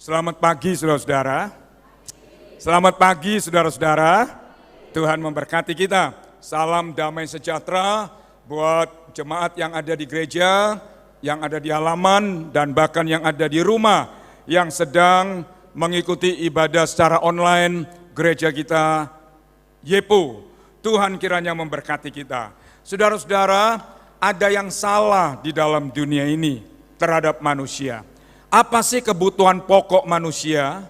Selamat pagi saudara-saudara. Selamat pagi saudara-saudara. Tuhan memberkati kita. Salam damai sejahtera buat jemaat yang ada di gereja, yang ada di halaman, dan bahkan yang ada di rumah, yang sedang mengikuti ibadah secara online gereja kita, Yepo. Tuhan kiranya memberkati kita. Saudara-saudara, ada yang salah di dalam dunia ini terhadap manusia. Apa sih kebutuhan pokok manusia?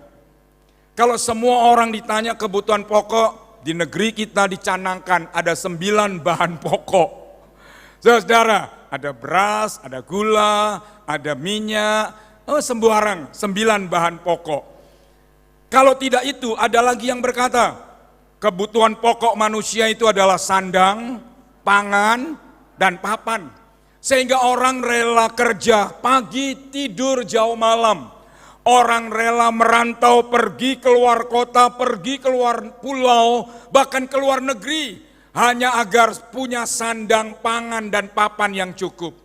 Kalau semua orang ditanya kebutuhan pokok, di negeri kita dicanangkan ada 9 bahan pokok. Saudara, ada beras, ada gula, ada minyak, sembarang 9 bahan pokok. Kalau tidak itu, ada lagi yang berkata, kebutuhan pokok manusia itu adalah sandang, pangan, dan papan. Sehingga orang rela kerja pagi, tidur jauh malam. Orang rela merantau, pergi keluar kota, pergi keluar pulau, bahkan keluar negeri. Hanya agar punya sandang, pangan, dan papan yang cukup.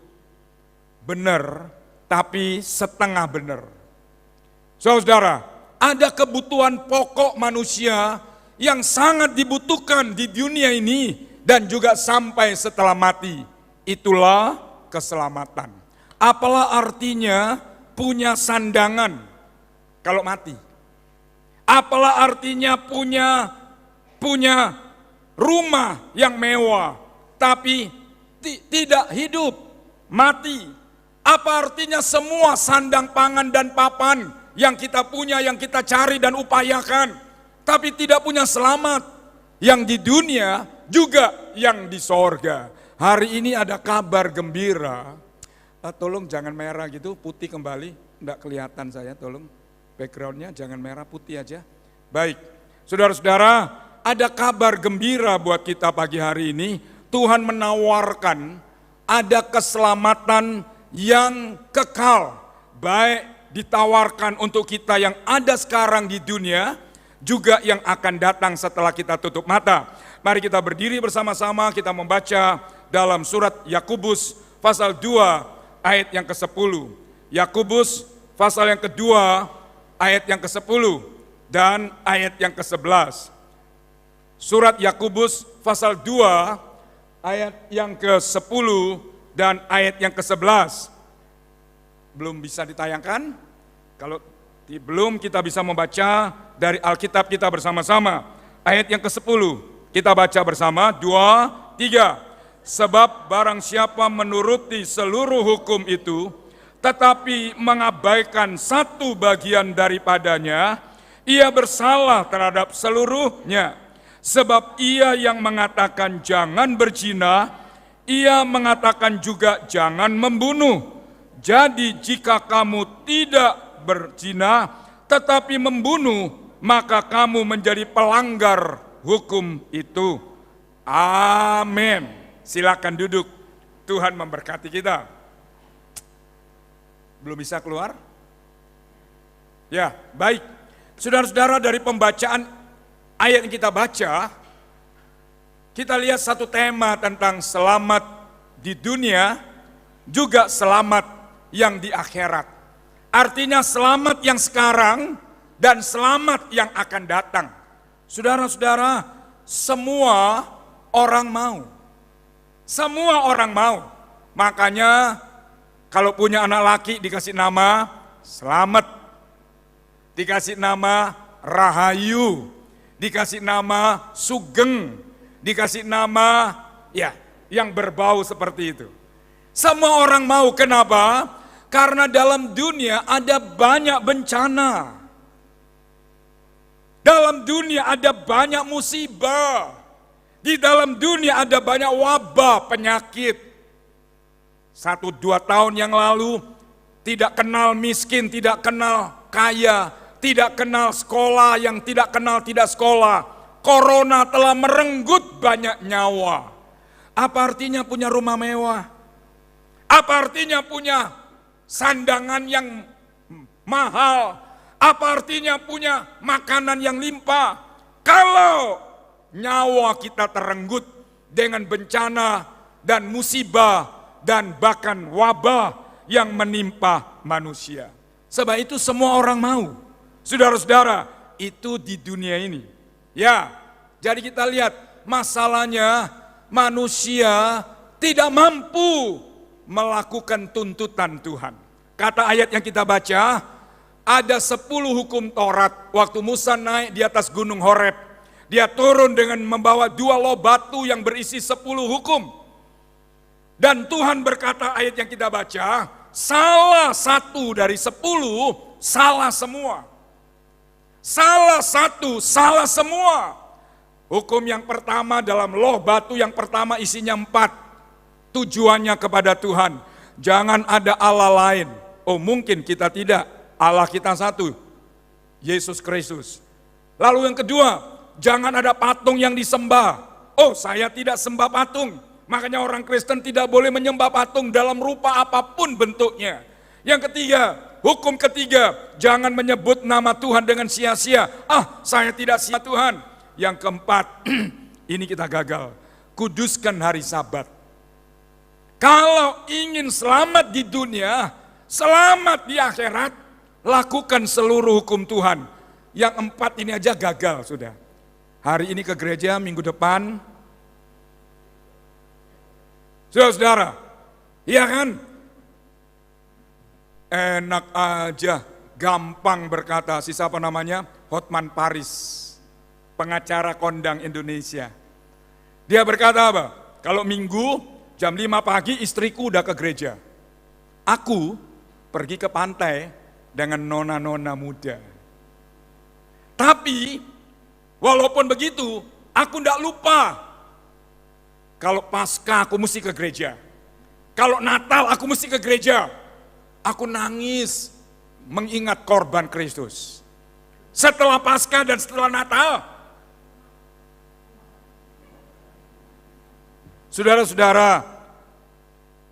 Benar, tapi setengah benar. Saudara, ada kebutuhan pokok manusia yang sangat dibutuhkan di dunia ini dan juga sampai setelah mati. Itulah keselamatan. Apalah artinya punya sandangan kalau mati? Apalah artinya punya rumah yang mewah tapi tidak hidup, mati? Apa artinya semua sandang, pangan, dan papan yang kita punya, yang kita cari dan upayakan, tapi tidak punya selamat, yang di dunia juga yang di sorga? Hari ini ada kabar gembira. Tolong jangan merah gitu, putih kembali. Enggak kelihatan saya, tolong. Backgroundnya jangan merah, putih aja. Baik, saudara-saudara, ada kabar gembira buat kita pagi hari ini. Tuhan menawarkan ada keselamatan yang kekal. Baik ditawarkan untuk kita yang ada sekarang di dunia, juga yang akan datang setelah kita tutup mata. Mari kita berdiri bersama-sama, kita membaca dalam surat Yakobus pasal 2 ayat yang ke-10. Yakobus pasal yang kedua ayat yang ke-10 dan ayat yang ke-11. Surat Yakobus pasal 2 ayat yang ke-10 dan ayat yang ke-11. Belum bisa ditayangkan? Kalau belum, kita bisa membaca dari Alkitab kita bersama-sama. Ayat yang ke-10 kita baca bersama, 2, 3. Sebab barang siapa menuruti seluruh hukum itu, tetapi mengabaikan satu bagian daripadanya, ia bersalah terhadap seluruhnya. Sebab ia yang mengatakan jangan berzina, ia mengatakan juga jangan membunuh. Jadi jika kamu tidak berzina, tetapi membunuh, maka kamu menjadi pelanggar hukum itu. Amin. Silakan duduk. Tuhan memberkati kita. Belum bisa keluar? Ya, baik. Saudara-saudara, dari pembacaan ayat yang kita baca, kita lihat satu tema tentang selamat di dunia, juga selamat yang di akhirat. Artinya selamat yang sekarang dan selamat yang akan datang. Saudara-saudara, semua orang mau. Semua orang mau. Makanya kalau punya anak laki dikasih nama Selamat, dikasih nama Rahayu, dikasih nama Sugeng, dikasih nama yang berbau seperti itu. Semua orang mau. Kenapa? Karena dalam dunia ada banyak bencana. Dalam dunia ada banyak musibah. Di dalam dunia ada banyak wabah, penyakit. 1-2 tahun yang lalu tidak kenal miskin, tidak kenal kaya, tidak kenal sekolah yang tidak kenal tidak sekolah. Corona telah merenggut banyak nyawa. Apa artinya punya rumah mewah? Apa artinya punya sandangan yang mahal? Apa artinya punya makanan yang limpah? Kalau nyawa kita terenggut dengan bencana dan musibah dan bahkan wabah yang menimpa manusia. Sebab itu semua orang mau. Saudara-saudara, itu di dunia ini. Ya, jadi kita lihat masalahnya manusia tidak mampu melakukan tuntutan Tuhan. Kata ayat yang kita baca, ada 10 hukum Taurat. Waktu Musa naik di atas gunung Horeb, dia turun dengan membawa 2 loh batu yang berisi 10 hukum. Dan Tuhan berkata, ayat yang kita baca, salah satu dari 10 salah semua. Salah satu salah semua. Hukum yang pertama dalam loh batu yang pertama isinya 4. Tujuannya kepada Tuhan. Jangan ada Allah lain. Oh mungkin kita tidak. Allah kita satu. Yesus Kristus. Lalu yang kedua, jangan ada patung yang disembah. Oh saya tidak sembah patung. Makanya orang Kristen tidak boleh menyembah patung dalam rupa apapun bentuknya. Yang ketiga, hukum ketiga, jangan menyebut nama Tuhan dengan sia-sia. Saya tidak sia Tuhan. Yang keempat, ini kita gagal. Kuduskan hari Sabat. Kalau ingin selamat di dunia, selamat di akhirat, lakukan seluruh hukum Tuhan. Yang 4 ini aja gagal sudah. Hari ini ke gereja, minggu depan, saudara-saudara, iya kan? Enak aja, gampang berkata, si siapa namanya? Hotman Paris, pengacara kondang Indonesia. Dia berkata apa? Kalau minggu, jam 5 pagi istriku udah ke gereja. Aku pergi ke pantai dengan nona-nona muda. Tapi, walaupun begitu, aku tidak lupa. Kalau Paskah aku mesti ke gereja. Kalau Natal aku mesti ke gereja. Aku nangis mengingat korban Kristus. Setelah Paskah dan setelah Natal. Saudara-saudara,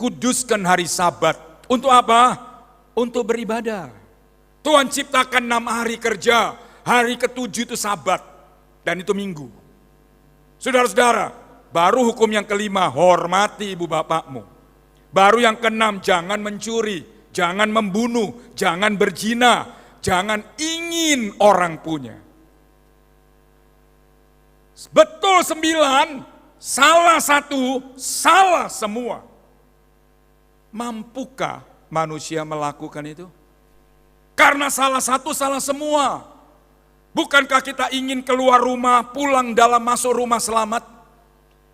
kuduskan hari Sabat. Untuk apa? Untuk beribadah. Tuhan ciptakan 6 hari kerja. Hari ke-7 itu Sabat. Dan itu Minggu. Saudara-saudara, baru hukum yang kelima, hormati ibu bapakmu. Baru yang keenam, jangan mencuri, jangan membunuh, jangan berzina, jangan ingin orang punya. Betul 9, salah 1, salah semua. Mampukah manusia melakukan itu? Karena salah 1, salah semua. Bukankah kita ingin keluar rumah, pulang dalam masuk rumah selamat?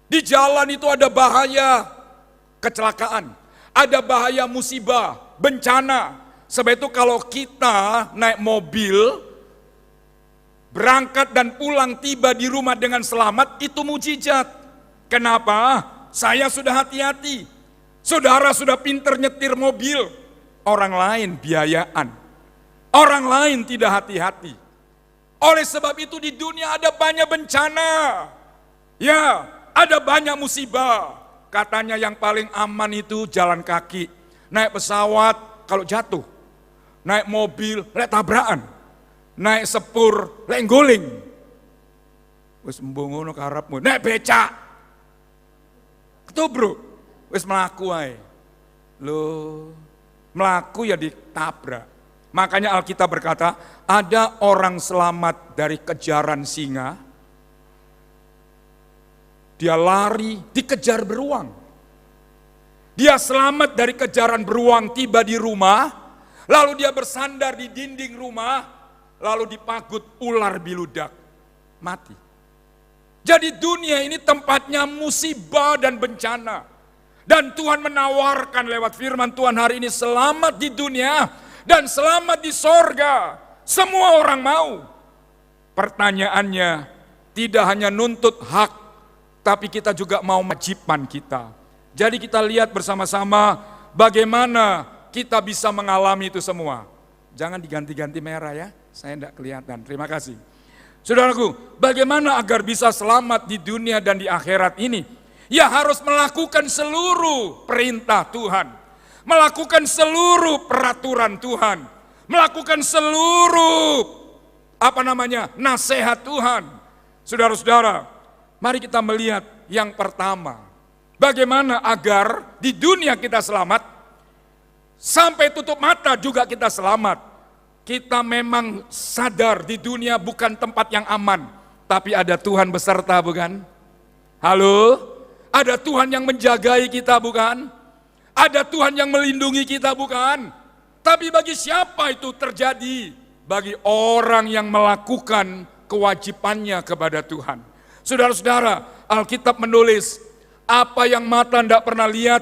Di jalan itu ada bahaya kecelakaan, ada bahaya musibah, bencana. Sebab itu kalau kita naik mobil, berangkat dan pulang tiba di rumah dengan selamat, itu mujizat. Kenapa? Saya sudah hati-hati. Saudara sudah pinter nyetir mobil, orang lain biayaan. Orang lain tidak hati-hati. Oleh sebab itu di dunia ada banyak bencana. Ya, ada banyak musibah. Katanya yang paling aman itu jalan kaki. Naik pesawat kalau jatuh. Naik mobil, lek tabrakan. Naik sepur, lek ngguling. Wis mbungono karepmu. Naik becak. Ketubruk. Wis mlaku ae. Loh, mlaku ya ditabrak. Makanya Alkitab berkata, ada orang selamat dari kejaran singa. Dia lari, dikejar beruang. Dia selamat dari kejaran beruang, tiba di rumah, lalu dia bersandar di dinding rumah, lalu dipagut ular biludak, mati. Jadi dunia ini tempatnya musibah dan bencana. Dan Tuhan menawarkan lewat firman Tuhan hari ini, selamat di dunia dan selamat di sorga. Semua orang mau. Pertanyaannya, tidak hanya nuntut hak, tapi kita juga mau kewajiban kita. Jadi kita lihat bersama-sama bagaimana kita bisa mengalami itu semua. Jangan diganti-ganti merah ya, saya tidak kelihatan. Terima kasih. Saudaraku, bagaimana agar bisa selamat di dunia dan di akhirat ini? Ya harus melakukan seluruh perintah Tuhan. Melakukan seluruh peraturan Tuhan. Melakukan seluruh nasihat Tuhan. Saudara-saudara, mari kita melihat yang pertama. Bagaimana agar di dunia kita selamat, sampai tutup mata juga kita selamat. kita memang sadar di dunia bukan tempat yang aman, tapi ada Tuhan beserta, bukan? Halo? Ada Tuhan yang menjagai kita, bukan? Ada Tuhan yang melindungi kita, bukan? Tapi bagi siapa itu terjadi? Bagi orang yang melakukan kewajibannya kepada Tuhan. Saudara-saudara, Alkitab menulis, apa yang mata tidak pernah lihat,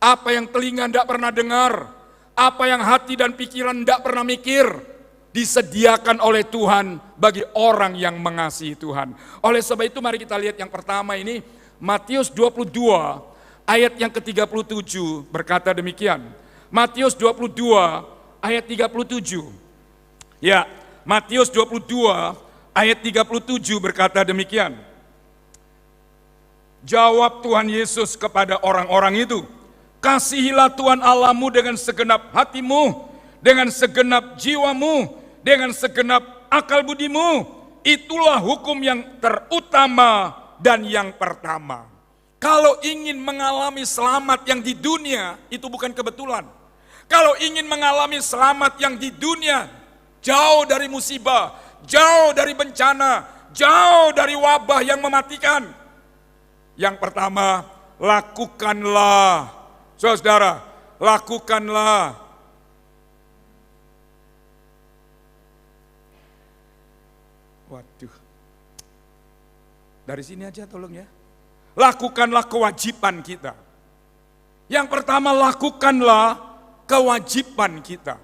apa yang telinga tidak pernah dengar, apa yang hati dan pikiran tidak pernah mikir, disediakan oleh Tuhan bagi orang yang mengasihi Tuhan. Oleh sebab itu mari kita lihat yang pertama ini, Matius 22 ayat yang ke-37 berkata demikian. Matius 22 ayat 37. Ya, Matius 22 ayat 37 berkata demikian. Jawab Tuhan Yesus kepada orang-orang itu, kasihilah Tuhan Allahmu dengan segenap hatimu, dengan segenap jiwamu, dengan segenap akal budimu. Itulah hukum yang terutama dan yang pertama. Kalau ingin mengalami selamat yang di dunia, itu bukan kebetulan. Kalau ingin mengalami selamat yang di dunia, jauh dari musibah, jauh dari bencana, jauh dari wabah yang mematikan. Yang pertama, lakukanlah. Saudara, lakukanlah. Waduh. Dari sini aja tolong ya. Lakukanlah kewajiban kita. Yang pertama, lakukanlah kewajiban kita.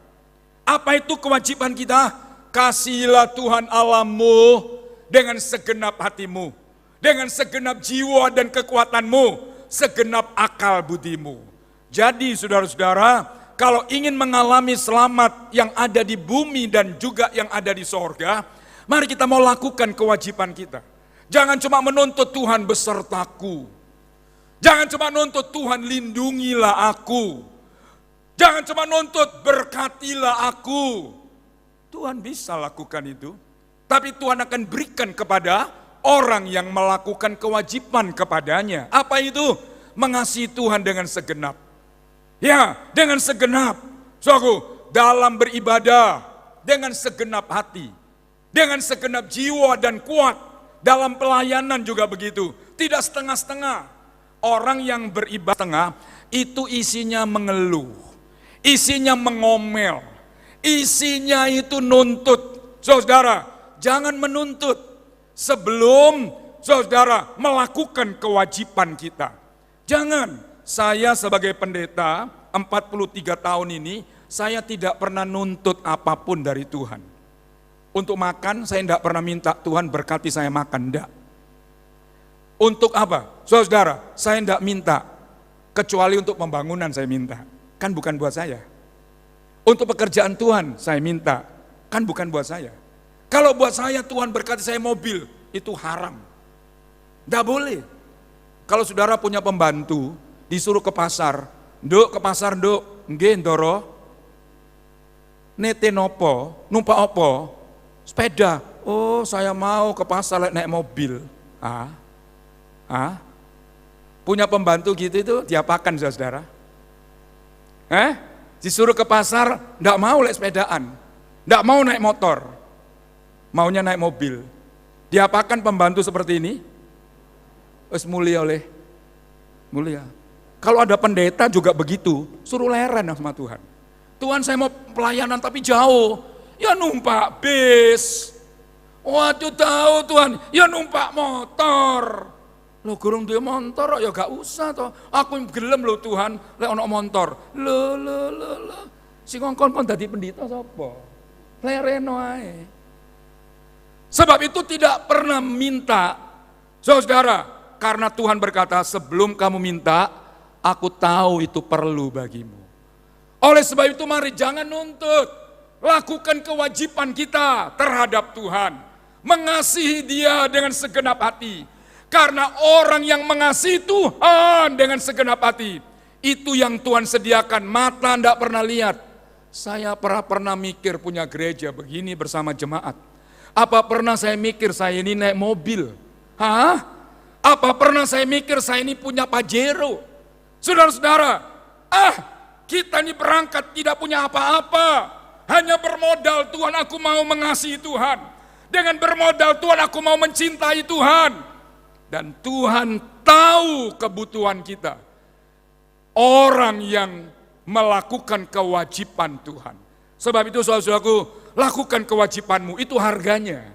Apa itu kewajiban kita? Kasihilah Tuhan Allahmu dengan segenap hatimu, dengan segenap jiwa dan kekuatanmu, segenap akal budimu. Jadi saudara-saudara, kalau ingin mengalami selamat yang ada di bumi dan juga yang ada di sorga, mari kita mau lakukan kewajiban kita. Jangan cuma menuntut Tuhan besertaku. Jangan cuma nuntut Tuhan lindungilah aku. Jangan cuma nuntut berkatilah aku. Tuhan bisa lakukan itu. Tapi Tuhan akan berikan kepada orang yang melakukan kewajiban kepadanya. Apa itu? Mengasihi Tuhan dengan segenap. Ya, dengan segenap. Saudaraku, dalam beribadah, dengan segenap hati, dengan segenap jiwa dan kuat. Dalam pelayanan juga begitu. Tidak setengah-setengah. Orang yang beribadah setengah, itu isinya mengeluh. Isinya mengomel. Isinya itu nuntut. Saudara, jangan menuntut sebelum saudara melakukan kewajiban kita. Jangan. Saya sebagai pendeta 43 tahun ini, saya tidak pernah nuntut apapun dari Tuhan. Untuk makan saya tidak pernah minta Tuhan berkati saya makan, enggak. Untuk apa? Saudara, saya tidak minta, kecuali untuk pembangunan saya minta. Kan bukan buat saya. Untuk pekerjaan Tuhan saya minta, kan bukan buat saya. Kalau buat saya Tuhan berkati saya mobil, itu haram. Tidak boleh. Kalau saudara punya pembantu, disuruh ke pasar, nduk ke pasar nduk, nggih ndoro. Nete nopo, numpak opo? Sepeda. Oh, saya mau ke pasar naik mobil. Punya pembantu gitu itu diapakan saudara? Disuruh ke pasar, ndak mau naik sepedaan, ndak mau naik motor, maunya naik mobil. Diapakan pembantu seperti ini? Wes mulia oleh mulia. Kalau ada pendeta juga begitu, suruh leren sama Tuhan. Tuhan saya mau pelayanan tapi jauh, ya numpak bis. Waduh tahu Tuhan, ya numpak motor. Lo gurung dia motor, ya gak usah toh. Aku gelem lo Tuhan, lek ono motor. Lo. Si ngongkon kon dadi pendeta sapa? Lereno ae. Sebab itu tidak pernah minta, saudara, karena Tuhan berkata sebelum kamu minta, aku tahu itu perlu bagimu. Oleh sebab itu mari jangan nuntut. Lakukan kewajiban kita terhadap Tuhan. Mengasihi Dia dengan segenap hati. Karena orang yang mengasihi Tuhan dengan segenap hati, itu yang Tuhan sediakan. Mata tidak pernah lihat. Saya pernah mikir punya gereja begini bersama jemaat. Apa pernah saya mikir saya ini naik mobil? Apa pernah saya mikir saya ini punya Pajero? Saudara-saudara, kita ini berangkat tidak punya apa-apa. hanya bermodal Tuhan aku mau mengasihi Tuhan. Dengan bermodal Tuhan aku mau mencintai Tuhan. Dan Tuhan tahu kebutuhan kita. Orang yang melakukan kewajiban Tuhan. Sebab itu saudara-saudaraku, lakukan kewajibanmu, itu harganya.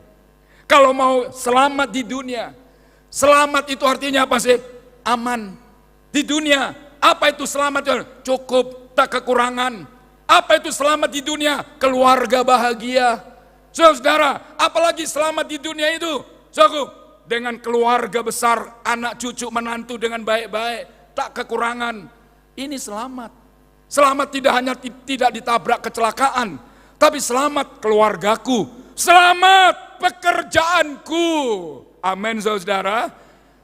Kalau mau selamat di dunia, selamat itu artinya apa sih? Aman. Di dunia, apa itu selamat? Cukup, tak kekurangan. Apa itu selamat di dunia? Keluarga bahagia. Saudara, apalagi selamat di dunia itu? Saudaraku, dengan keluarga besar, anak cucu menantu dengan baik-baik, tak kekurangan. Ini selamat. Selamat tidak hanya tidak ditabrak kecelakaan, tapi selamat keluargaku, selamat pekerjaanku. Amin saudara.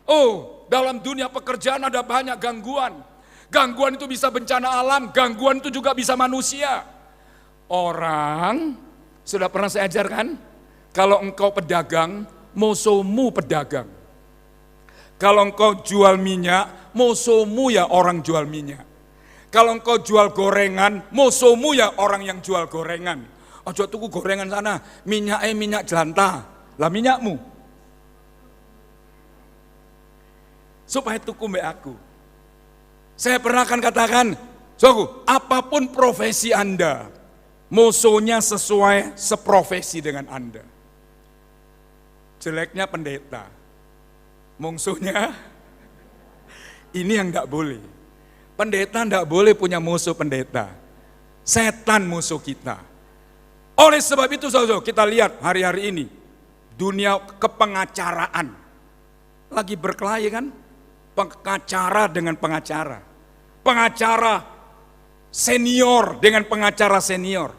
Oh, dalam dunia pekerjaan ada banyak gangguan. Gangguan itu bisa bencana alam, gangguan itu juga bisa manusia. Orang, sudah pernah saya ajarkan, kalau engkau pedagang, musuhmu pedagang. Kalau engkau jual minyak, musuhmu ya orang jual minyak. Kalau engkau jual gorengan, musuhmu ya orang yang jual gorengan. Ojo tuku gorengan sana, minyak jelantah, lah minyakmu. Supaya tuku mbak aku. Saya pernah akan katakan, soku, apapun profesi Anda, musuhnya sesuai seprofesi dengan Anda. Jeleknya pendeta, musuhnya ini yang enggak boleh. Pendeta enggak boleh punya musuh pendeta. Setan musuh kita. Oleh sebab itu saudara, kita lihat hari-hari ini dunia kepengacaraan lagi berkelahi kan? Pengacara dengan pengacara. Pengacara senior dengan pengacara senior.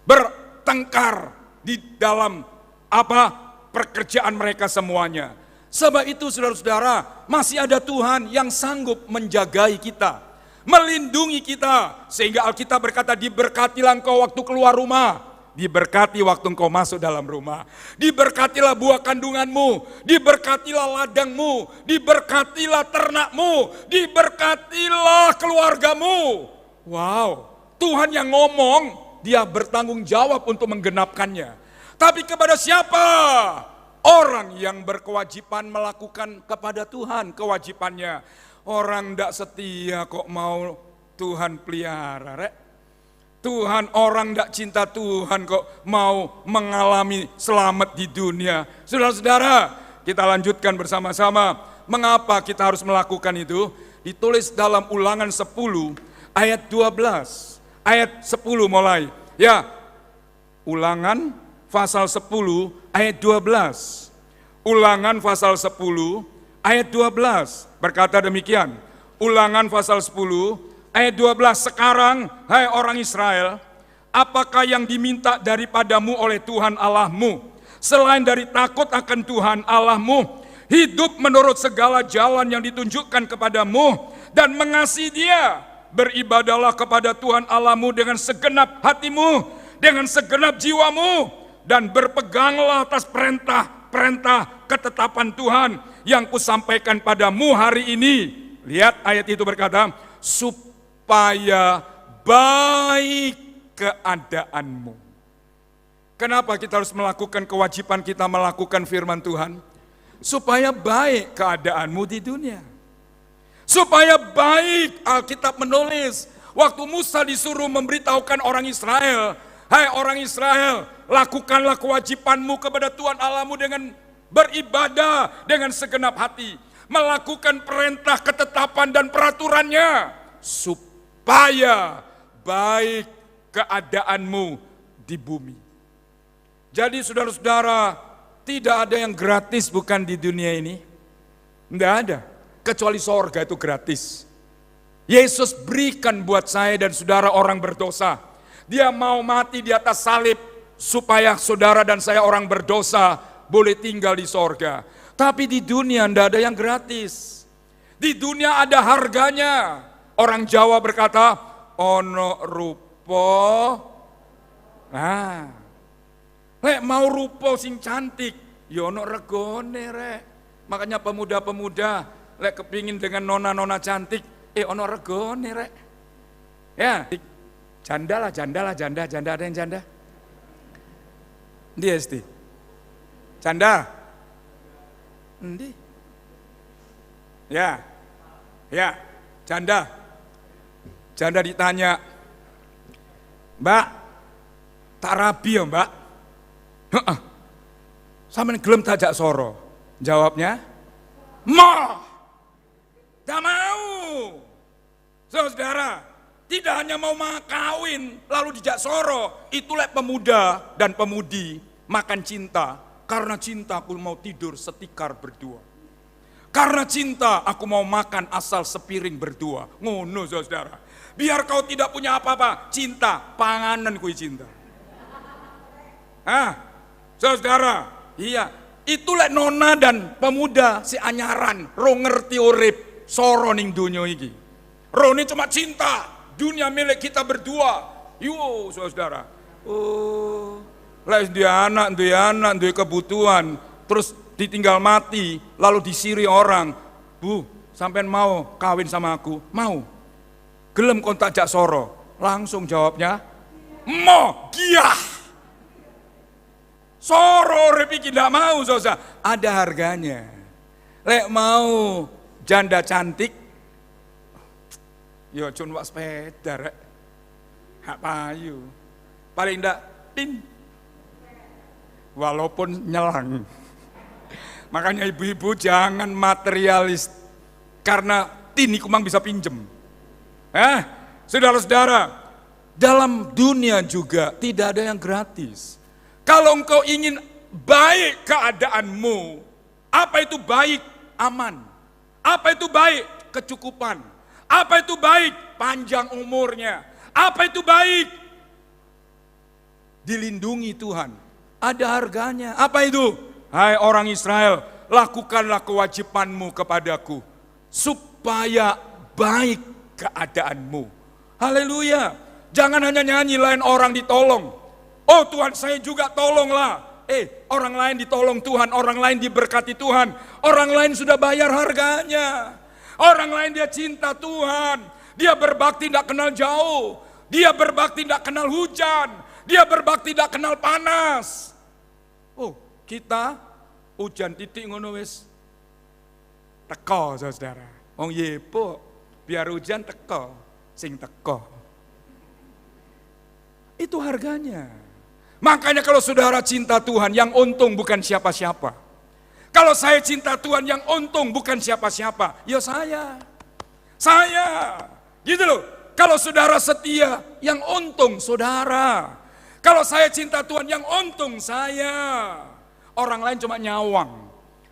Bertengkar di dalam pekerjaan mereka semuanya. Sebab itu saudara-saudara, masih ada Tuhan yang sanggup menjagai kita, melindungi kita. Sehingga Alkitab berkata, diberkatilah engkau waktu keluar rumah, diberkati waktu engkau masuk dalam rumah. Diberkatilah buah kandunganmu, diberkatilah ladangmu, diberkatilah ternakmu, diberkatilah keluargamu. Wow, Tuhan yang ngomong, dia bertanggung jawab untuk menggenapkannya. Tapi kepada siapa? Orang yang berkewajiban melakukan kepada Tuhan kewajibannya. Orang tidak setia kok mau Tuhan pelihara. Rek. Tuhan, orang tidak cinta Tuhan kok mau mengalami selamat di dunia. Saudara-saudara, kita lanjutkan bersama-sama. Mengapa kita harus melakukan itu? Ditulis dalam Ulangan 10 ayat 12. Ayat 10 mulai. Ya, Ulangan pasal 10 ayat 12. Ulangan pasal 10 ayat 12 berkata demikian. Ulangan pasal 10 ayat 12. Sekarang hai orang Israel, apakah yang diminta daripadamu oleh Tuhan Allahmu selain dari takut akan Tuhan Allahmu, hidup menurut segala jalan yang ditunjukkan kepadamu dan mengasihi Dia? Beribadahlah kepada Tuhan Allahmu dengan segenap hatimu, dengan segenap jiwamu, dan berpeganglah atas perintah ketetapan Tuhan yang kusampaikan padamu hari ini. Lihat ayat itu berkata, supaya baik keadaanmu. Kenapa kita harus melakukan kewajiban kita melakukan firman Tuhan? Supaya baik keadaanmu di dunia. Supaya baik, Alkitab menulis, waktu Musa disuruh memberitahukan orang Israel, hai orang Israel, lakukanlah kewajibanmu kepada Tuhan Allahmu dengan beribadah dengan segenap hati. Melakukan perintah, ketetapan dan peraturannya. Supaya baik keadaanmu di bumi. Jadi saudara-saudara, tidak ada yang gratis bukan di dunia ini. Tidak ada, kecuali sorga itu gratis. Yesus berikan buat saya dan saudara orang berdosa. Dia mau mati di atas salib supaya saudara dan saya orang berdosa boleh tinggal di sorga. Tapi di dunia tidak ada yang gratis. Di dunia ada harganya. Orang Jawa berkata, ono rupo. Nah, lek mau rupo sing cantik, ya ono regone rek. Makanya pemuda-pemuda lek kepingin dengan nona-nona cantik, ono regone rek. Ya, Janda, ada yang janda? Ndi esti? Janda? Ndi? Ya, janda. Janda ditanya, Mbak, tak rabi ya Mbak? Heeh. Sampeyan gelem tajak soro? Jawabnya, mau. Tak mau. Saudara, tidak hanya mau kawin lalu dijak soro, itulah pemuda dan pemudi makan cinta. Karena cinta aku mau tidur setikar berdua. Karena cinta aku mau makan asal sepiring berdua. Ngono saudara. Biar kau tidak punya apa-apa, cinta, panganan kui cinta. Saudara, iya, itulah nona dan pemuda si anyaran, ro ngerti urip, soro ning dunia iki. Ro ini cuma cinta, dunia milik kita berdua. Yo saudara, lah dia anak, kebutuhan, terus ditinggal mati, lalu disiri orang, Bu, sampean mau kawin sama aku? Mau. Gelem kontak jak soro, langsung jawabnya, mau, giah. Soro repiki tidak mau, saudara. Ada harganya. Lek mau janda cantik, yo cun wak sepeda rek. Hak payu. Paling ndak tin. Walaupun nyelang. Makanya ibu-ibu jangan materialis. Karena tin iku mang bisa pinjem. Saudara-saudara, dalam dunia juga tidak ada yang gratis. Kalau engkau ingin baik keadaanmu, apa itu baik? Aman. Apa itu baik? Kecukupan. Apa itu baik? Panjang umurnya. Apa itu baik? Dilindungi Tuhan. Ada harganya. Apa itu? Hai orang Israel, lakukanlah kewajibanmu kepadaku, supaya baik keadaanmu. Haleluya. Jangan hanya nyanyi lain orang ditolong. Oh Tuhan saya juga tolonglah. Orang lain ditolong Tuhan, orang lain diberkati Tuhan, orang lain sudah bayar harganya. Orang lain dia cinta Tuhan, dia berbakti tidak kenal jauh, dia berbakti tidak kenal hujan, dia berbakti tidak kenal panas. Oh kita hujan titik ngono wis teko saudara. Wong yepo biar hujan teko, sing teko. Itu harganya. Makanya kalau saudara cinta Tuhan, yang untung bukan siapa-siapa. Kalau saya cinta Tuhan, yang untung bukan siapa-siapa. Ya saya. Gitu loh. Kalau saudara setia, yang untung saudara. Kalau saya cinta Tuhan, yang untung saya. Orang lain cuma nyawang.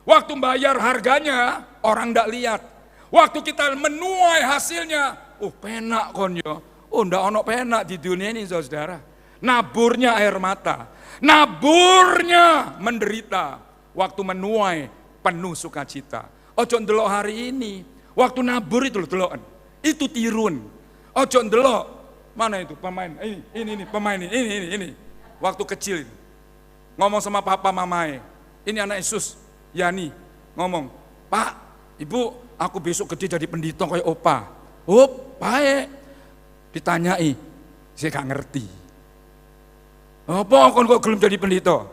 Waktu bayar harganya, orang ndak lihat. Waktu kita menuai hasilnya, penak kon yo. Ndak ono penak di dunia ini saudara. Naburnya air mata, naburnya menderita. Waktu menuai penuh sukacita. Ojo ndelok hari ini, waktu nabur itu deloken. Itu tirun. Ojo ndelok mana itu pemain. Ini pemain ini. Waktu kecil itu. Ngomong sama papa mamae. Ini anak Yesus, Yani ngomong, "Pak, Ibu, aku besok gede jadi pendeta kayak opa." Baik. Ditanyai, saya gak ngerti. Apa kon kok gelem jadi pendeta?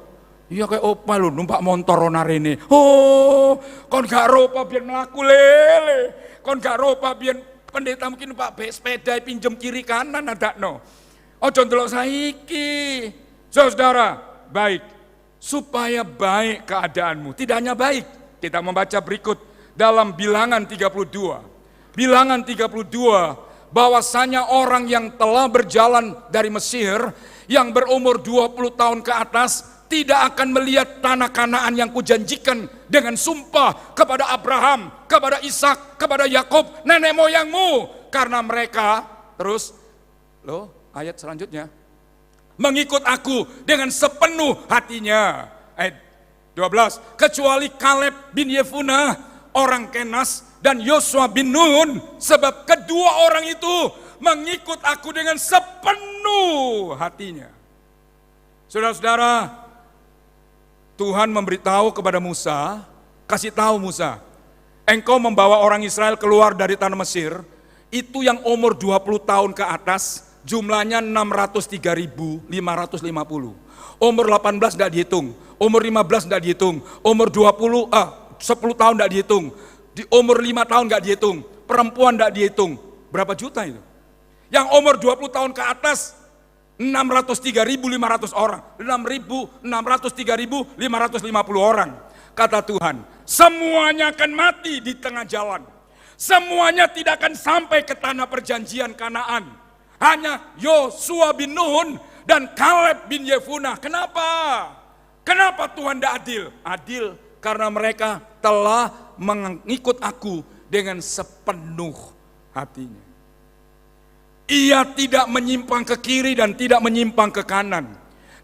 Iya kayak opa lho, numpak motor narene. Kon gak ropa biar melaku lele. Kon gak ropa biar pendeta mungkin numpak sepeda pinjem kiri kanan adakno. Ojo ndelok saiki. Saudara, baik. Supaya baik keadaanmu. Tidak hanya baik. Kita membaca berikut dalam Bilangan 32. Bilangan 32 bahwasanya orang yang telah berjalan dari Mesir yang berumur 20 tahun ke atas tidak akan melihat tanah Kanaan yang kujanjikan dengan sumpah kepada Abraham, kepada Ishak, kepada Yakub, nenek moyangmu, karena mereka terus ayat selanjutnya mengikut aku dengan sepenuh hatinya. Ayat 12, kecuali Kaleb bin Yefunah orang Kenas dan Yosua bin Nun, sebab kedua orang itu mengikut aku dengan sepenuh hatinya. Saudara-saudara, Tuhan memberitahu kepada Musa, kasih tahu Musa, engkau membawa orang Israel keluar dari tanah Mesir, itu yang umur 20 tahun ke atas, jumlahnya 603.550. Umur 18 tidak dihitung, umur 15 tidak dihitung, umur 10 tahun tidak dihitung, di umur 5 tahun tidak dihitung, perempuan tidak dihitung. Berapa juta itu? Yang umur 20 tahun ke atas 603.500 orang, 603.550 orang. Kata Tuhan, semuanya akan mati di tengah jalan. Semuanya tidak akan sampai ke tanah perjanjian Kanaan. Hanya Yosua bin Nun dan Kaleb bin Yefunah. Kenapa? Kenapa Tuhan tidak adil? Adil karena mereka telah mengikut aku dengan sepenuh hatinya. Ia tidak menyimpang ke kiri dan tidak menyimpang ke kanan.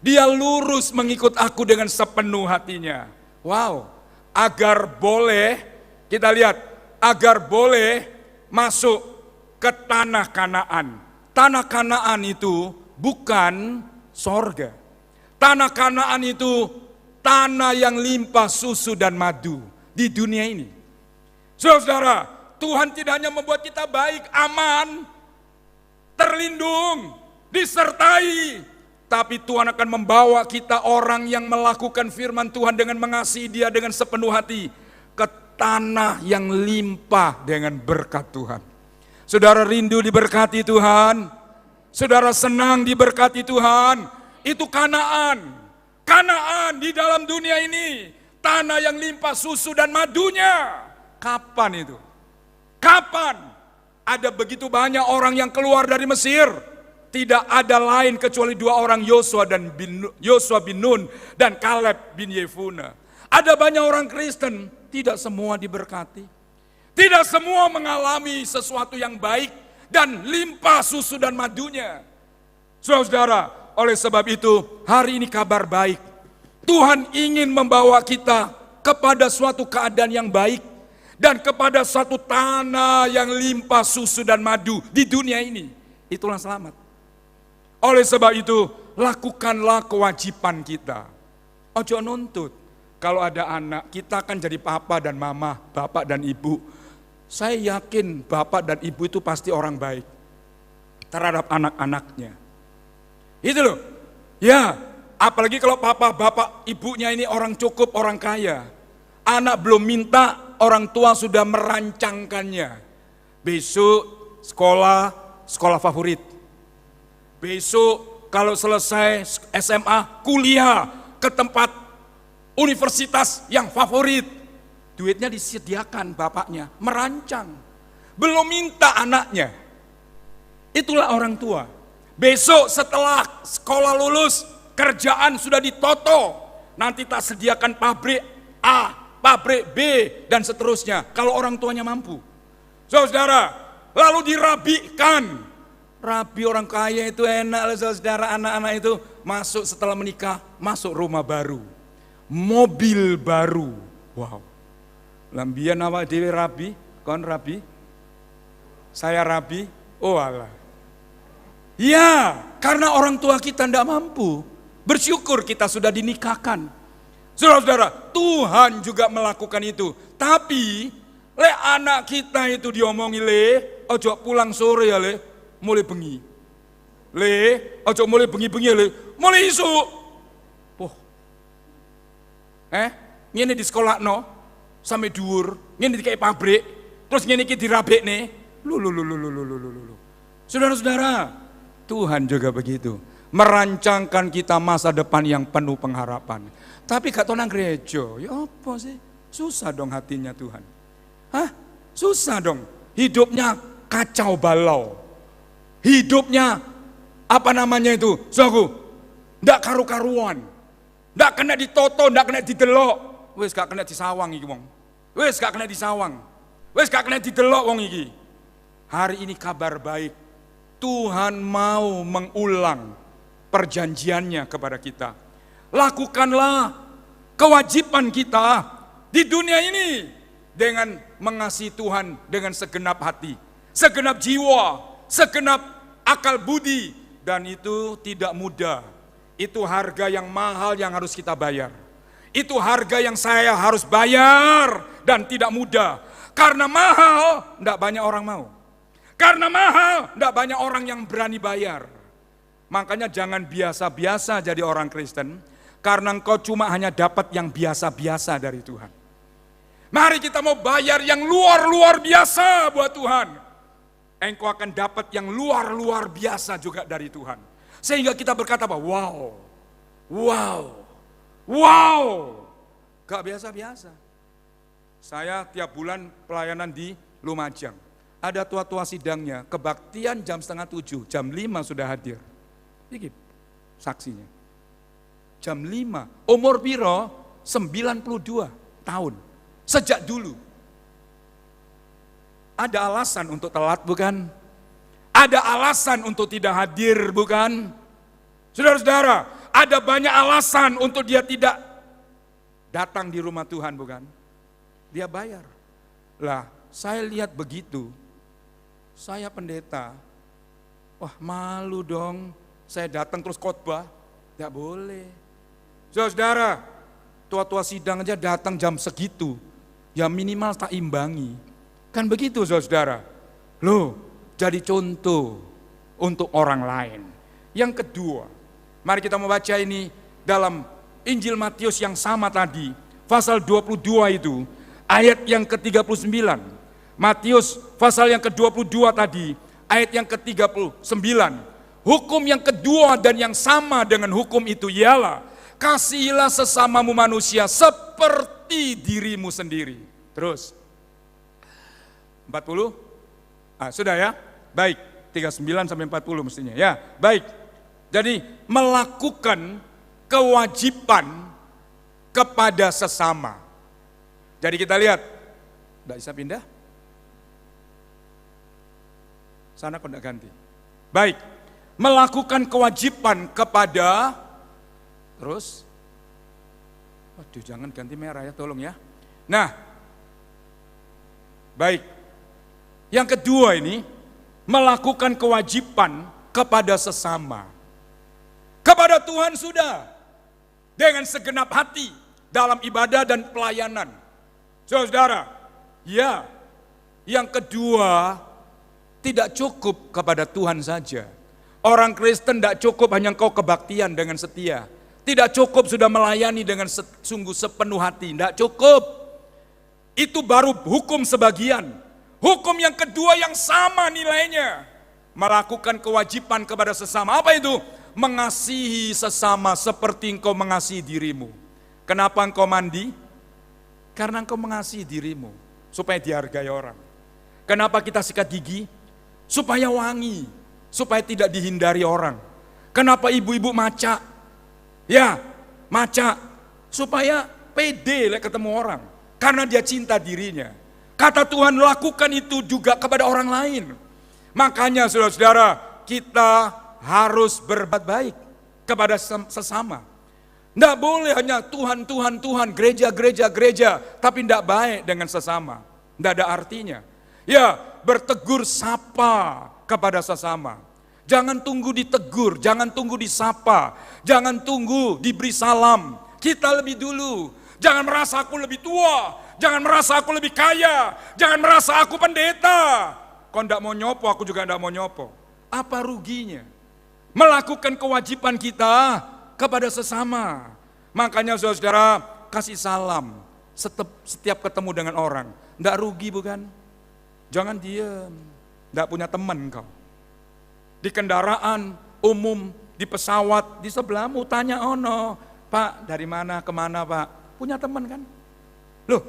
Dia lurus mengikut aku dengan sepenuh hatinya. Wow, agar boleh, kita lihat, agar boleh masuk ke tanah Kanaan. Tanah Kanaan itu bukan sorga. Tanah Kanaan itu tanah yang limpah susu dan madu di dunia ini. Saudara, Tuhan tidak hanya membuat kita baik, aman, terlindung, disertai, tapi Tuhan akan membawa kita orang yang melakukan firman Tuhan dengan mengasihi Dia dengan sepenuh hati ke tanah yang limpah dengan berkat Tuhan. Saudara rindu diberkati Tuhan, saudara senang diberkati Tuhan. Itu Kanaan, Kanaan di dalam dunia ini, tanah yang limpah susu dan madunya. Kapan itu? Kapan? Ada begitu banyak orang yang keluar dari Mesir. Tidak ada lain kecuali dua orang, Yosua bin Nun dan Kaleb bin Yefunah. Ada banyak orang Kristen, tidak semua diberkati. Tidak semua mengalami sesuatu yang baik dan limpah susu dan madunya. Saudara, oleh sebab itu hari ini kabar baik. Tuhan ingin membawa kita kepada suatu keadaan yang baik dan kepada suatu tanah yang limpah susu dan madu di dunia ini. Itulah selamat. Oleh sebab itu, lakukanlah kewajiban kita. Ojo nuntut. Kalau ada anak, kita akan jadi papa dan mama, bapak dan ibu. Saya yakin bapak dan ibu itu pasti orang baik terhadap anak-anaknya. Itu loh. Ya, apalagi kalau papa, bapak, ibunya ini orang cukup, orang kaya. Anak belum minta, orang tua sudah merancangkannya. Besok sekolah favorit. Besok kalau selesai SMA, kuliah ke tempat universitas yang favorit. Duitnya disediakan bapaknya, merancang. Belum minta anaknya. Itulah orang tua. Besok setelah sekolah lulus, kerjaan sudah ditoto. Nanti tak sediakan pabrik A, pabrik B, dan seterusnya. Kalau orang tuanya mampu. Saudara, lalu dirabikan. Rabi orang kaya itu enak, saudara, anak-anak itu masuk setelah menikah, masuk rumah baru. Mobil baru. Wow. Lambian awak dewe rabi, kon rabi? Saya rabi, oh alah. Ya, karena orang tua kita tidak mampu. Bersyukur kita sudah dinikahkan. Saudara-saudara, Tuhan juga melakukan itu. Tapi, le anak kita itu diomongi le, ojo pulang sore ya le, mulai bengi. Le, ojo mulai bengi-bengi le, mulai isu. Oh. Ngene di sekolah no, sampai dhuwur, ngene dikai pabrik, terus ngene iki dirabekne. Lu. Saudara-saudara, Tuhan juga begitu, merancangkan kita masa depan yang penuh pengharapan. Tapi gak tau nang gereja, ya apa sih? Susah dong hatinya Tuhan. Hah? Susah dong. Hidupnya kacau balau. Hidupnya apa namanya itu? Soku, ndak karu-karuan. Ndak kena ditoto, ndak kena didelok. Wis gak kena disawang iki wong. Wis gak kena disawang. Wis gak kena didelok wong iki. Hari ini kabar baik. Tuhan mau mengulang perjanjiannya kepada kita. Lakukanlah kewajiban kita di dunia ini dengan mengasihi Tuhan dengan segenap hati, segenap jiwa, segenap akal budi, dan itu tidak mudah. Itu harga yang mahal yang harus kita bayar. Itu harga yang saya harus bayar dan tidak mudah. Karena mahal, tidak banyak orang mau. Karena mahal, tidak banyak orang yang berani bayar. Makanya jangan biasa-biasa jadi orang Kristen, karena engkau cuma hanya dapat yang biasa-biasa dari Tuhan. Mari kita mau bayar yang luar biasa buat Tuhan. Engkau akan dapat yang luar biasa juga dari Tuhan. Sehingga kita berkata bahwa wow, gak biasa-biasa. Saya tiap bulan pelayanan di Lumajang. Ada tua-tua sidangnya, kebaktian jam 6:30, jam 5 sudah hadir. Ini saksinya. Jam 5, umur piro? 92 tahun. Sejak dulu. Ada alasan untuk telat bukan? Ada alasan untuk tidak hadir bukan? Saudara-saudara, ada banyak alasan untuk dia tidak datang di rumah Tuhan bukan? Dia bayar. Lah, saya lihat begitu. Saya pendeta, wah malu dong, saya datang terus khotbah, tidak boleh. Saudara, tua-tua sidang aja datang jam segitu, ya minimal tak imbangi. Kan begitu saudara, loh jadi contoh untuk orang lain. Yang kedua, mari kita membaca ini dalam Injil Matius yang sama tadi, pasal 22 itu, ayat yang ke-39. Matius pasal yang ke-22 tadi, ayat yang ke-39. Hukum yang kedua dan yang sama dengan hukum itu ialah, kasihilah sesamamu manusia seperti dirimu sendiri. Terus, 40? Sudah ya? Baik, 39 sampai 40 mestinya. Ya, baik. Jadi, melakukan kewajiban kepada sesama. Jadi kita lihat, tidak bisa pindah? Sana kok tidak ganti. Baik, melakukan kewajiban kepada, terus, waduh jangan ganti merah ya tolong ya. Nah, baik, yang kedua ini, melakukan kewajiban kepada sesama. Kepada Tuhan sudah, dengan segenap hati, dalam ibadah dan pelayanan. Saudara, ya, yang kedua, tidak cukup kepada Tuhan saja. Orang Kristen tidak cukup hanya engkau kebaktian dengan setia. Tidak cukup sudah melayani dengan sungguh sepenuh hati. Tidak cukup. Itu baru hukum sebagian. Hukum yang kedua yang sama nilainya. Melakukan kewajiban kepada sesama. Apa itu? Mengasihi sesama seperti engkau mengasihi dirimu. Kenapa engkau mandi? Karena engkau mengasihi dirimu. Supaya dihargai orang. Kenapa kita sikat gigi? Supaya wangi, supaya tidak dihindari orang. Kenapa ibu-ibu maca? Ya, maca supaya pede ketemu orang. Karena dia cinta dirinya. Kata Tuhan, lakukan itu juga kepada orang lain. Makanya saudara-saudara, kita harus berbuat baik kepada sesama. Tidak boleh hanya Tuhan, gereja, tapi tidak baik dengan sesama. Tidak ada artinya. Ya, bertegur sapa kepada sesama. Jangan tunggu ditegur, jangan tunggu disapa, jangan tunggu diberi salam. Kita lebih dulu. Jangan merasa aku lebih tua, jangan merasa aku lebih kaya, jangan merasa aku pendeta. Kau tidak mau nyopo, aku juga tidak mau nyopo. Apa ruginya? Melakukan kewajiban kita kepada sesama. Makanya saudara, kasih salam setiap ketemu dengan orang. Tidak rugi bukan? Jangan diam, tidak punya teman kau. Di kendaraan umum, di pesawat, di sebelahmu tanya ono, Pak dari mana kemana Pak? Punya teman kan? Loh,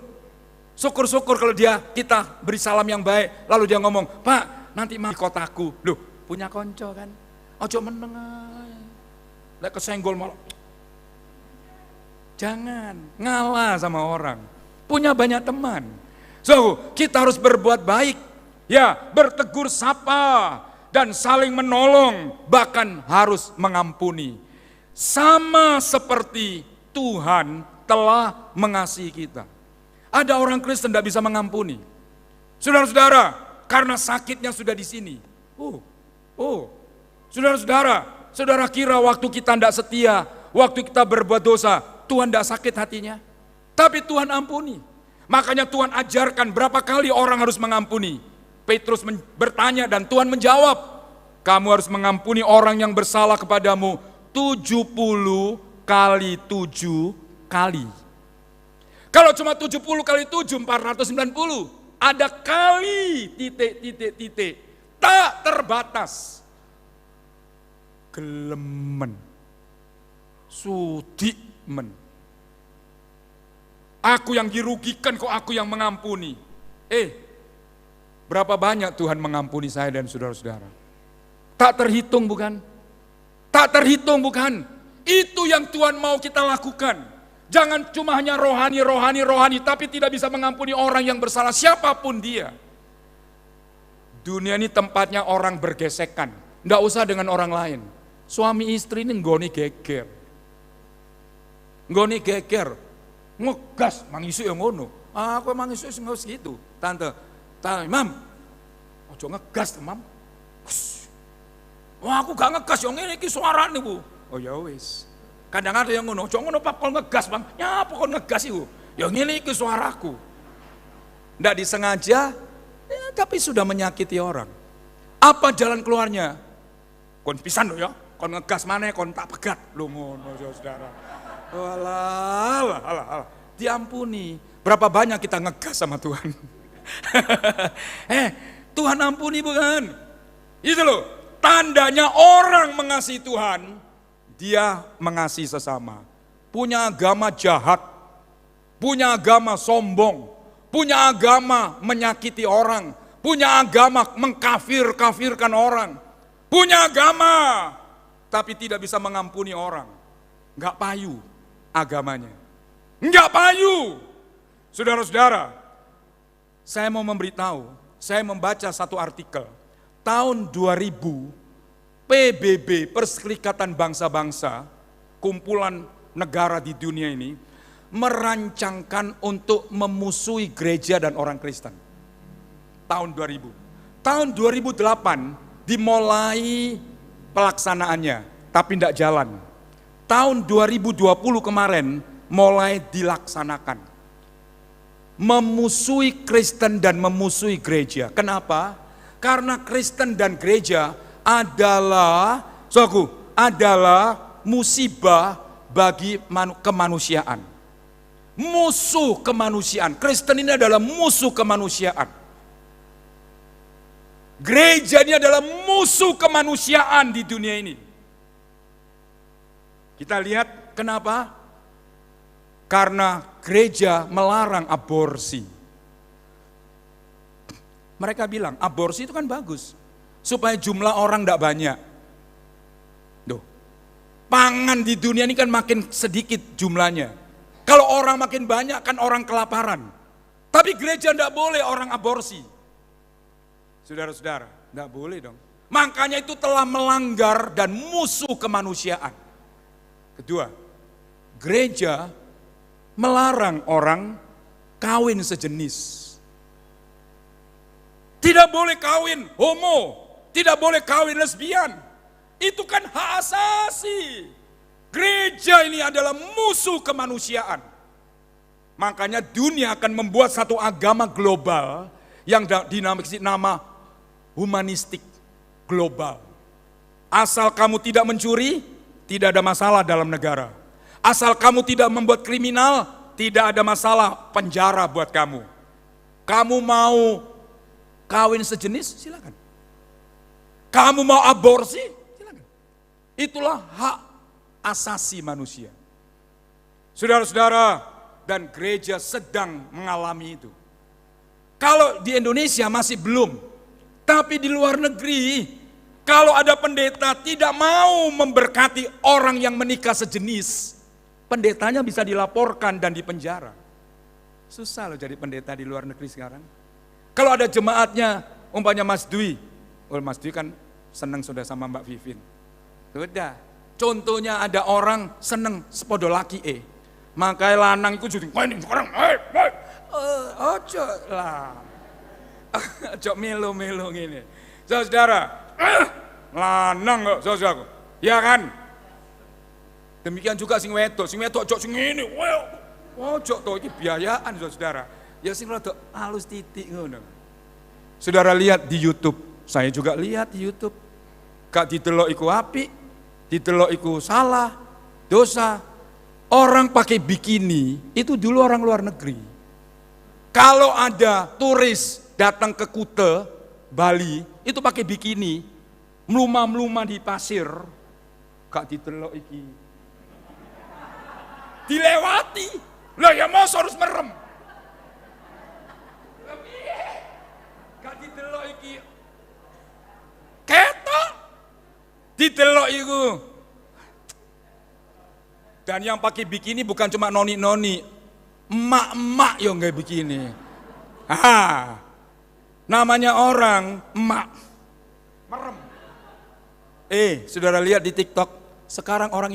syukur-syukur kalau kita beri salam yang baik, lalu dia ngomong, Pak nanti di kotaku. Loh, punya konco kan? Ojo meneng ae. Lek kesenggol malah. Jangan ngalah sama orang. Punya banyak teman. So, kita harus berbuat baik, ya, bertegur sapa, dan saling menolong, bahkan harus mengampuni. Sama seperti Tuhan telah mengasihi kita. Ada orang Kristen tidak bisa mengampuni. Saudara-saudara, karena sakitnya sudah di sini. Saudara-saudara, saudara kira waktu kita tidak setia, waktu kita berbuat dosa, Tuhan tidak sakit hatinya? Tapi Tuhan ampuni. Makanya Tuhan ajarkan berapa kali orang harus mengampuni. Petrus bertanya dan Tuhan menjawab, kamu harus mengampuni orang yang bersalah kepadamu 70 kali 7 kali. Kalau cuma 70 kali 7, 490. Ada kali titik. Tak terbatas. Gelemen. Sudimen. Aku yang dirugikan kok aku yang mengampuni. Berapa banyak Tuhan mengampuni saya dan saudara-saudara? Tak terhitung bukan? Tak terhitung bukan? Itu yang Tuhan mau kita lakukan. Jangan cuma hanya rohani, tapi tidak bisa mengampuni orang yang bersalah, siapapun dia. Dunia ini tempatnya orang bergesekan, nggak usah dengan orang lain. Suami istri ini nggoni geger, ngegas, mangisu yang ngono. Aku mangisu nggak segitu, tante, mam, ojo ngegas, mam. Wah aku gak ngegas, yang ini suara nih bu. Oh ya wis. Kadang ada yang ngono, jangan ngono pap ngegas bang, nyapa kok ngegas itu, yang ini ke suaraku. Nggak disengaja, tapi sudah menyakiti orang. Apa jalan keluarnya? Kon pisan lo ya, kon ngegas mana, kon tak pegat. Lo ngono saudara. Alah, diampuni. Berapa banyak kita ngegas sama Tuhan. Tuhan ampuni bukan? Itu loh, tandanya orang mengasihi Tuhan. Dia mengasihi sesama. Punya agama jahat, punya agama sombong, punya agama menyakiti orang, punya agama mengkafirkan orang, punya agama tapi tidak bisa mengampuni orang. Enggak payu agamanya. Enggak payu. Saudara-saudara, saya mau memberitahu, saya membaca satu artikel. Tahun 2000 PBB, Perserikatan Bangsa-Bangsa, kumpulan negara di dunia ini, merancangkan untuk memusuhi gereja dan orang Kristen. Tahun 2000. Tahun 2008 dimulai pelaksanaannya, tapi tidak jalan. Tahun 2020 kemarin mulai dilaksanakan. Memusuhi Kristen dan memusuhi gereja. Kenapa? Karena Kristen dan gereja adalah musibah bagi kemanusiaan. Musuh kemanusiaan. Kristen ini adalah musuh kemanusiaan. Gereja ini adalah musuh kemanusiaan di dunia ini. Kita lihat kenapa? Karena gereja melarang aborsi. Mereka bilang aborsi itu kan bagus. Supaya jumlah orang tidak banyak. Duh, pangan di dunia ini kan makin sedikit jumlahnya. Kalau orang makin banyak kan orang kelaparan. Tapi gereja tidak boleh orang aborsi. Saudara-saudara, tidak boleh dong. Makanya itu telah melanggar dan musuh kemanusiaan. Kedua, gereja melarang orang kawin sejenis. Tidak boleh kawin homo. Tidak boleh kawin lesbian. Itu kan hak asasi. Gereja ini adalah musuh kemanusiaan. Makanya dunia akan membuat satu agama global yang dinamik nama humanistik global. Asal kamu tidak mencuri, tidak ada masalah dalam negara. Asal kamu tidak membuat kriminal, tidak ada masalah penjara buat kamu. Kamu mau kawin sejenis, silakan. Kamu mau aborsi, silakan. Itulah hak asasi manusia. Saudara-saudara, dan gereja sedang mengalami itu. Kalau di Indonesia masih belum, tapi di luar negeri, kalau ada pendeta tidak mau memberkati orang yang menikah sejenis, pendetanya bisa dilaporkan dan dipenjara. Susah loh jadi pendeta di luar negeri sekarang. Kalau ada jemaatnya, umpamanya Mas Dwi, Mas Dwi kan senang sudah sama Mbak Vivin. Sudah, contohnya ada orang senang sepodo laki Makanya lanang itu jadi mainin sekarang, ojo lah, ojo melo-melo gini. Saudara, lanang kok, saudara, ya kan? Demikian juga sing wedok ojo sing ini, ojo to iki biayaan saudara. Ya sing rada halus titik ngono. Saudara lihat di YouTube, saya juga lihat di YouTube. Kak didelok iku api, didelok iku salah, dosa. Orang pakai bikini itu dulu orang luar negeri. Kalau ada turis datang ke Kute, Bali, itu pakai bikini, meluma-meluma di pasir, kak didelok iki. Dilewati, lah ya mau harus merem. Kak didelok iki, ketok, didelok iku. Dan yang pakai bikini bukan cuma noni-noni, emak-emak yang nggak bikini. Namanya orang emak, merem. Saudara lihat di TikTok, sekarang orang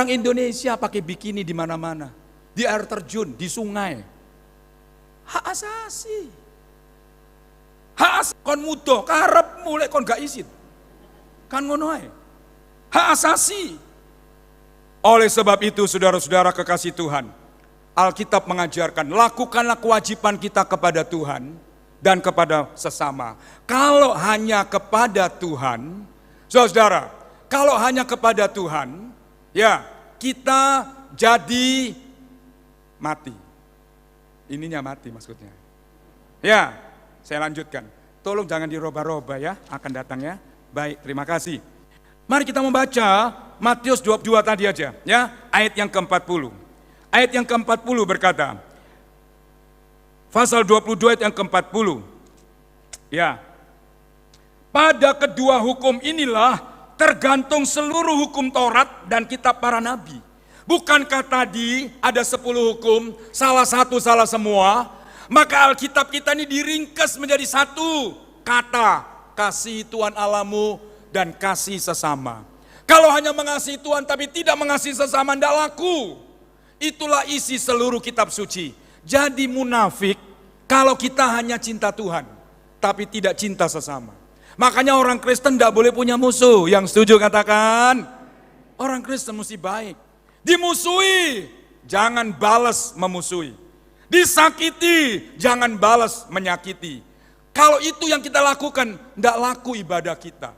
Indonesia pakai bikini di mana-mana, di air terjun, di sungai. Hak asasi. Kon muda, karep mulai kon gak izin. Kan ngono ae. Hak asasi. Oleh sebab itu saudara-saudara kekasih Tuhan, Alkitab mengajarkan, lakukanlah kewajiban kita kepada Tuhan dan kepada sesama. Kalau hanya kepada Tuhan, saudara, kalau hanya kepada Tuhan, ya kita jadi mati. Ininya mati maksudnya. Ya, saya lanjutkan. Tolong jangan diroba-roba ya, akan datang ya. Baik, terima kasih. Mari kita membaca Matius 22 tadi aja, ya, ayat yang ke-40. Ayat yang ke-40 berkata, pasal 22 ayat yang ke-40. Ya. Pada kedua hukum inilah tergantung seluruh hukum Taurat dan kitab para nabi. Bukankah tadi ada 10 hukum, salah satu salah semua? Maka Alkitab kita ini diringkas menjadi satu kata, kasih Tuhan Allahmu dan kasih sesama. Kalau hanya mengasihi Tuhan tapi tidak mengasihi sesama, tidak laku. Itulah isi seluruh kitab suci. Jadi munafik kalau kita hanya cinta Tuhan tapi tidak cinta sesama. Makanya orang Kristen tidak boleh punya musuh. Yang setuju katakan, orang Kristen mesti baik. Dimusuhi, jangan balas memusuhi. Disakiti, jangan balas menyakiti. Kalau itu yang kita lakukan, tidak laku ibadah kita.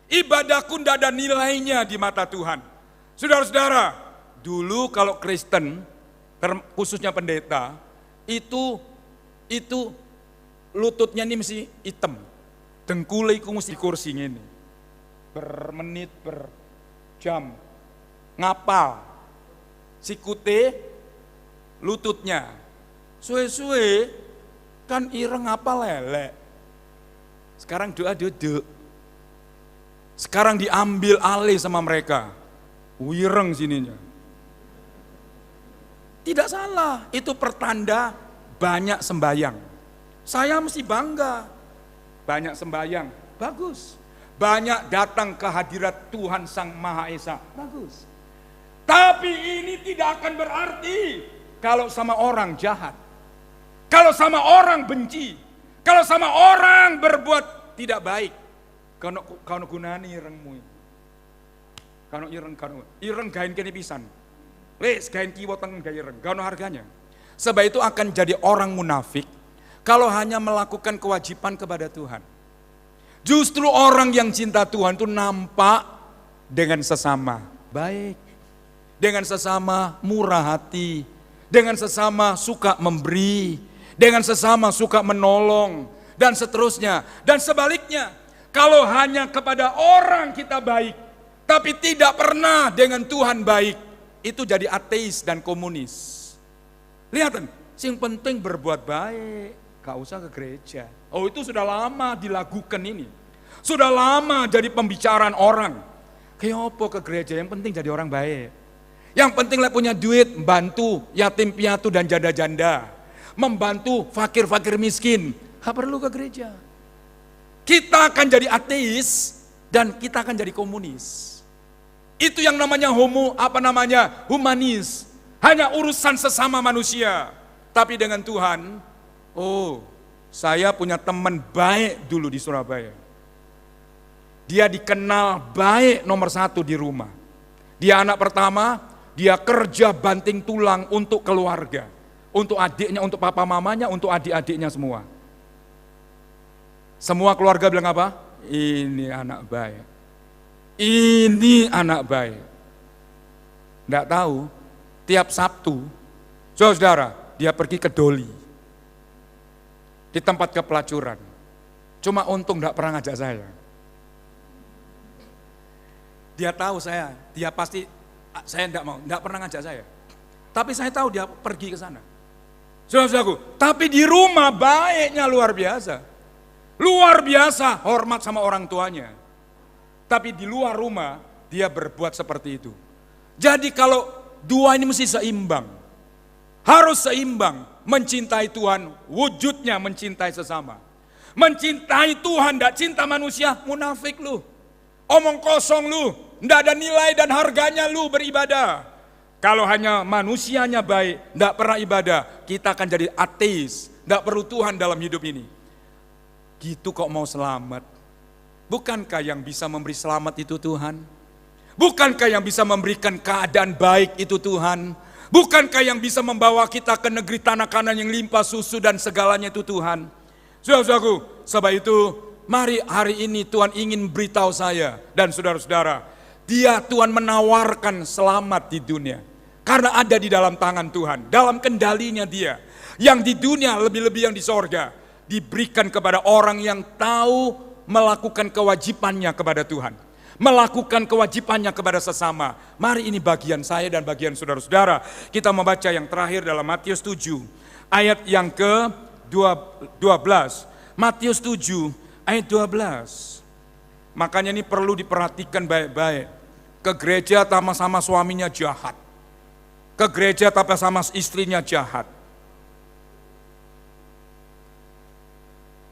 Ibadahku tidak ada nilainya di mata Tuhan. Saudara-saudara, dulu kalau Kristen, khususnya pendeta, itu lututnya ini mesti hitam. Dengkulnya itu mesti kursi ini. Bermenit, berjam. Ngapal. Sikute, lututnya. Suwe-suwe, kan ireng ngapal lelek. Sekarang doa duduk. Sekarang diambil alih sama mereka. Wireng sininya. Tidak salah, itu pertanda banyak sembahyang. Saya mesti bangga. Banyak sembahyang, bagus. Banyak datang ke hadirat Tuhan Sang Maha Esa, bagus. Tapi ini tidak akan berarti kalau sama orang jahat. Kalau sama orang benci. Kalau sama orang berbuat tidak baik. Kano gunani irengmu. Kano ireng gain kene pisan. Les gain kiwa teng gain ireng, kano harganya. Sebab itu akan jadi orang munafik kalau hanya melakukan kewajiban kepada Tuhan. Justru orang yang cinta Tuhan itu nampak dengan sesama baik, dengan sesama murah hati, dengan sesama suka memberi, dengan sesama suka menolong, dan seterusnya. Dan sebaliknya, kalau hanya kepada orang kita baik, tapi tidak pernah dengan Tuhan baik, itu jadi ateis dan komunis. Lihat, yang penting berbuat baik, gak usah ke gereja. Oh, itu sudah lama dilakukan ini. Sudah lama jadi pembicaraan orang. Kayak apa ke gereja, yang penting jadi orang baik. Yang penting lah punya duit, membantu yatim piatu dan janda-janda. Membantu fakir-fakir miskin, gak perlu ke gereja. Kita akan jadi ateis dan kita akan jadi komunis. Itu yang namanya humanis. Hanya urusan sesama manusia. Tapi dengan Tuhan, saya punya teman baik dulu di Surabaya. Dia dikenal baik nomor 1 di rumah. Dia anak pertama, dia kerja banting tulang untuk keluarga. Untuk adiknya, untuk papa mamanya, untuk adik-adiknya semua. Semua keluarga bilang apa? Ini anak baik. Ini anak baik. Enggak tahu, tiap Sabtu, saudara, dia pergi ke doli. Di tempat kepelacuran. Cuma untung enggak pernah ngajak saya. Dia tahu saya enggak mau, enggak pernah ngajak saya. Tapi saya tahu dia pergi ke sana. Saudaraku, tapi di rumah baiknya luar biasa. Luar biasa hormat sama orang tuanya. Tapi di luar rumah dia berbuat seperti itu. Jadi kalau dua ini mesti seimbang. Harus seimbang. Mencintai Tuhan, wujudnya mencintai sesama. Mencintai Tuhan, tidak cinta manusia, munafik lu. Omong kosong lu, tidak ada nilai dan harganya lu beribadah. Kalau hanya manusianya baik, tidak pernah ibadah, kita akan jadi ateis. Tidak perlu Tuhan dalam hidup ini. Gitu kok mau selamat. Bukankah yang bisa memberi selamat itu Tuhan? Bukankah yang bisa memberikan keadaan baik itu Tuhan? Bukankah yang bisa membawa kita ke negeri tanah kanan yang limpah susu dan segalanya itu Tuhan? Saudaraku, sebab itu mari hari ini Tuhan ingin beritahu saya dan saudara-saudara, Tuhan menawarkan selamat di dunia. Karena ada di dalam tangan Tuhan, dalam kendalinya Dia. Yang di dunia lebih-lebih yang di sorga, diberikan kepada orang yang tahu melakukan kewajibannya kepada Tuhan. Melakukan kewajibannya kepada sesama. Mari ini bagian saya dan bagian saudara-saudara. Kita membaca yang terakhir dalam Matius 7. Ayat yang ke-12. Matius 7 ayat 12. Makanya ini perlu diperhatikan baik-baik. Ke gereja sama-sama suaminya jahat. Ke gereja sama istrinya jahat.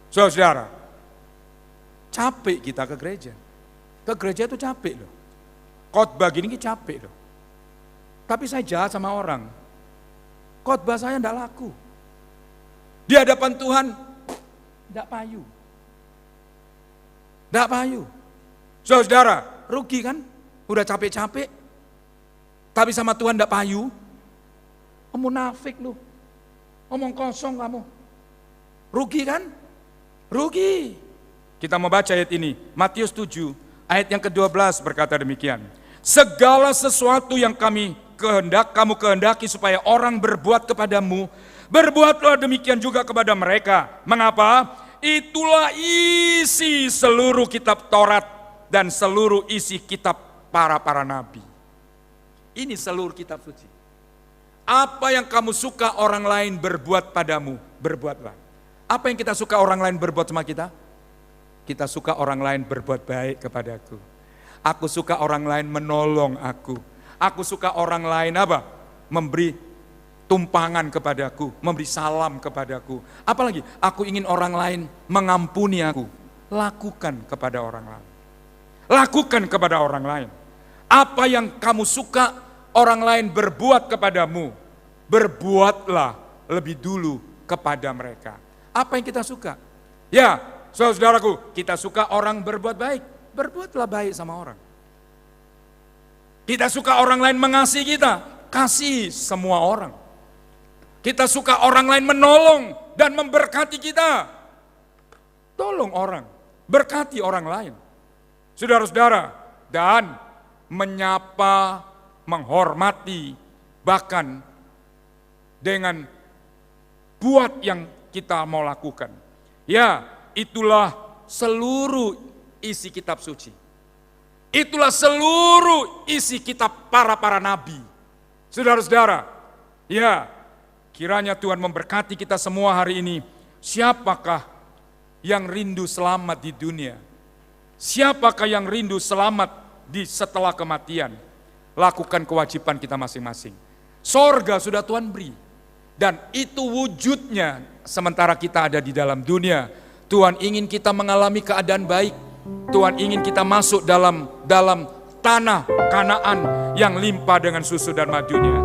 Saudara, capek kita ke gereja. Ke gereja itu capek loh. Khotbah gini capek loh. Tapi saya jahat sama orang. Khotbah saya enggak laku. Di hadapan Tuhan enggak payu. Enggak payu. Saudara, rugi kan? Udah capek-capek. Tapi sama Tuhan enggak payu. Munafik lu. Omong kosong kamu. Rugi kan? Rugi. Kita mau baca ayat ini. Matius 7. Ayat yang ke-12 berkata demikian. Segala sesuatu yang kamu kehendaki supaya orang berbuat kepadamu, berbuatlah demikian juga kepada mereka. Mengapa? Itulah isi seluruh kitab Taurat dan seluruh isi kitab para nabi. Ini seluruh kitab suci. Apa yang kamu suka orang lain berbuat padamu, berbuatlah. Apa yang kita suka orang lain berbuat sama kita? Kita suka orang lain berbuat baik kepadaku. Aku suka orang lain menolong aku. Aku suka orang lain apa? Memberi tumpangan kepadaku, memberi salam kepadaku. Apalagi aku ingin orang lain mengampuni aku. Lakukan kepada orang lain. Lakukan kepada orang lain. Apa yang kamu suka orang lain berbuat kepadamu, berbuatlah lebih dulu kepada mereka. Apa yang kita suka? Ya, saudaraku, kita suka orang berbuat baik, berbuatlah baik sama orang. Kita suka orang lain mengasihi kita, kasih semua orang. Kita suka orang lain menolong dan memberkati kita, tolong orang, berkati orang lain. Saudara-saudara, dan menyapa, menghormati, bahkan dengan buat yang kita mau lakukan. Ya, itulah seluruh isi kitab suci. Itulah seluruh isi kitab para nabi. Saudara-saudara, ya, kiranya Tuhan memberkati kita semua hari ini. Siapakah yang rindu selamat di dunia? Siapakah yang rindu selamat setelah kematian? Lakukan kewajiban kita masing-masing. Sorga sudah Tuhan beri. Dan itu wujudnya sementara kita ada di dalam dunia. Tuhan ingin kita mengalami keadaan baik. Tuhan ingin kita masuk dalam tanah Kanaan yang limpah dengan susu dan madunya.